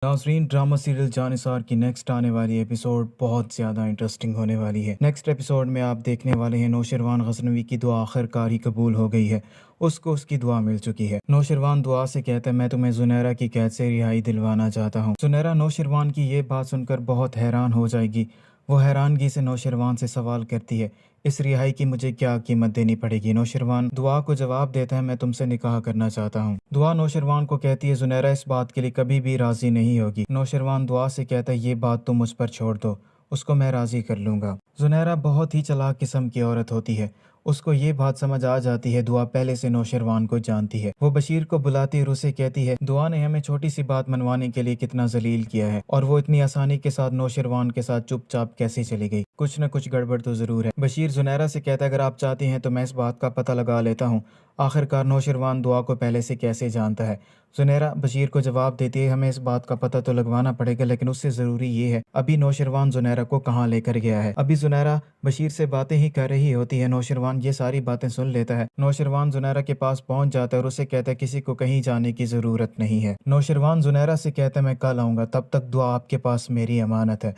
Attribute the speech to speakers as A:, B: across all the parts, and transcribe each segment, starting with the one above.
A: नाज़रीन, drama serial Jannisar की next आने वाली एपिसोड बहुत ज़्यादा इंटरेस्टिंग होने वाली है। नेक्स्ट एपिसोड में आप देखने वाले हैं नौशरवान गज़नवी की दुआ आखिरकार ही कबूल हो गई है। उसको उसकी दुआ मिल चुकी है। नौशरवान दुआ से कहता है, मैं तुम्हें ज़ुनैरा की कैद से रिहाई दिलवाना चाहता हूँ। ज़ुनैरा नौशरवान की ये बात सुनकर बहुत हैरान हो जाएगी। वो हैरानगी से नौशरवान से सवाल करती है, इस रिहाई की मुझे क्या कीमत देनी पड़ेगी? नौशरवान दुआ को जवाब देता है, मैं तुमसे निकाह करना चाहता हूँ। दुआ नौशरवान को कहती है, ज़ुनैरा इस बात के लिए कभी भी राज़ी नहीं होगी। नौशरवान दुआ से कहता है, ये बात तुम मुझ पर छोड़ दो, उसको मैं राज़ी कर लूँगा। ज़ुनैरा बहुत ही चालाक किस्म की औरत होती है। उसको ये बात समझ आ जाती है, दुआ पहले से नौशरवान को जानती है। वो बशीर को बुलाती और उसे कहती है, दुआ ने हमें छोटी सी बात मनवाने के लिए कितना जलील किया है, और वो इतनी आसानी के साथ नौशरवान के साथ चुपचाप कैसे चली गई? कुछ न कुछ गड़बड़ तो ज़रूर है। बशीर ज़ुनैरा से कहता है, अगर आप चाहती हैं तो मैं इस बात का पता लगा लेता हूँ, आखिरकार नौशरवान दुआ को पहले से कैसे जानता है। ज़ुनैरा बशीर को जवाब देती है, हमें इस बात का पता तो लगवाना पड़ेगा, लेकिन उससे ज़रूरी ये है अभी नौशरवान ज़ुनैरा को कहाँ लेकर गया है। अभी ज़ुनैरा बशीर से बातें ही कर रही होती है। नौशरवान ये सारी बातें सुन लेता है। नौशरवान ज़ुनैरा के पास पहुंच जाता है और उसे कहता है, किसी को कहीं जाने की ज़रूरत नहीं है। नौशरवान ज़ुनैरा से कहता है, मैं कल आऊँगा, तब तक दुआ आपके पास मेरी अमानत है।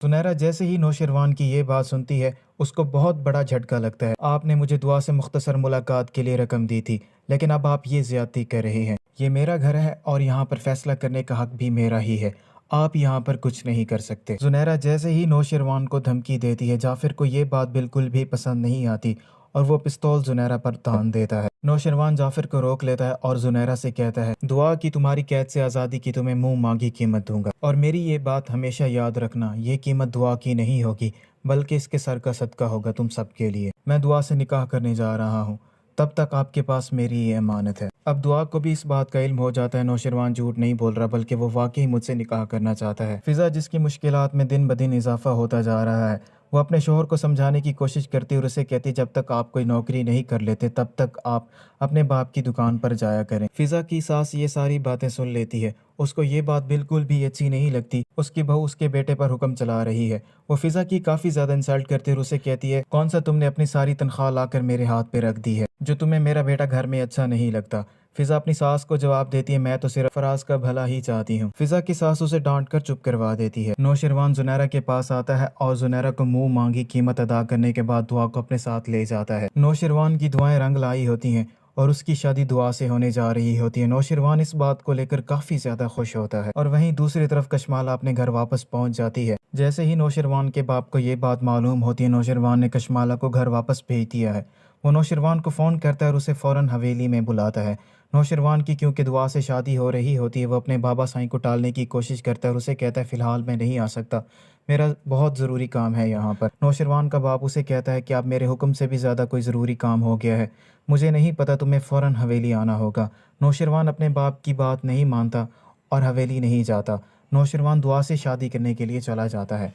A: ज़ुनैरा जैसे ही नौशरवान की ये बात सुनती है, उसको बहुत बड़ा झटका लगता है। आपने मुझे दुआ से मुख्तसर मुलाकात के लिए रकम दी थी, लेकिन अब आप ये ज़्यादती कर रहे हैं। ये मेरा घर है और यहाँ पर फैसला करने का हक भी मेरा ही है। आप यहाँ पर कुछ नहीं कर सकते। ज़ुनैरा जैसे ही नौशरवान को धमकी देती है, जाफिर को ये बात बिल्कुल भी पसंद नहीं आती और वो पिस्तौल ज़ुनैरा पर तान देता है। नौशरवान जाफिर को रोक लेता है और ज़ुनैरा से कहता है, दुआ की तुम्हारी कैद से आज़ादी की तुम्हें मुंह मांगी कीमत दूंगा, और मेरी ये बात हमेशा याद रखना, ये कीमत दुआ की नहीं होगी, बल्कि इसके सर का सदका होगा तुम सबके लिए। मैं दुआ से निकाह करने जा रहा हूँ, तब तक आपके पास मेरी ये अमानत है। अब दुआ को भी इस बात का इल्म हो जाता है, नौशरवान झूठ नहीं बोल रहा, बल्कि वो वाकई मुझसे निकाह करना चाहता है। फिज़ा जिसकी मुश्किलात में दिन ब दिन इजाफा होता जा रहा है, वो अपने शोहर को समझाने की कोशिश करती और उसे कहती, जब तक आप कोई नौकरी नहीं कर लेते तब तक आप अपने बाप की दुकान पर जाया करें। फिज़ा की सास ये सारी बातें सुन लेती है। उसको ये बात बिल्कुल भी अच्छी नहीं लगती। उसकी बहू उसके बेटे पर हुक्म चला रही है। वो फिज़ा की काफ़ी ज़्यादा इंसल्ट करती है और उसे कहती है, कौन सा तुमने अपनी सारी तनख्वाह लाकर मेरे हाथ पे रख दी है, जो तुम्हें मेरा बेटा घर में अच्छा नहीं लगता। फिज़ा अपनी सास को जवाब देती है, मैं तो सिर्फ फराज का भला ही चाहती हूँ। फिज़ा की सास उसे डांट कर चुप करवा देती है। नौशरवान ज़ुनैरा के पास आता है और ज़ुनैरा को मुंह मांगी कीमत अदा करने के बाद दुआ को अपने साथ ले जाता है। नौशरवान की दुआएं रंग लाई होती हैं और उसकी शादी दुआ से होने जा रही होती है। नौशरवान इस बात को लेकर काफ़ी ज़्यादा खुश होता है। और वहीं दूसरी तरफ कशमाला अपने घर वापस पहुंच जाती है। जैसे ही नौशरवान के बाप को ये बात मालूम होती है, नौशरवान ने कशमाला को घर वापस भेज दिया है। वो नौशरवान को फ़ोन करता है और उसे फ़ौरन हवेली में बुलाता है। नौशरवान की क्योंकि दुआ से शादी हो रही होती है, वो अपने बाबा साईं को टालने की कोशिश करता है और उसे कहता है, फ़िलहाल मैं नहीं आ सकता, मेरा बहुत ज़रूरी काम है यहाँ पर। नौशरवान का बाप उसे कहता है कि अब मेरे हुक्म से भी ज़्यादा कोई ज़रूरी काम हो गया है, मुझे नहीं पता, तुम्हें फ़ौरन हवेली आना होगा। नौशरवान अपने बाप की बात नहीं मानता और हवेली नहीं जाता। नौशरवान दुआ से शादी करने के लिए चला जाता है।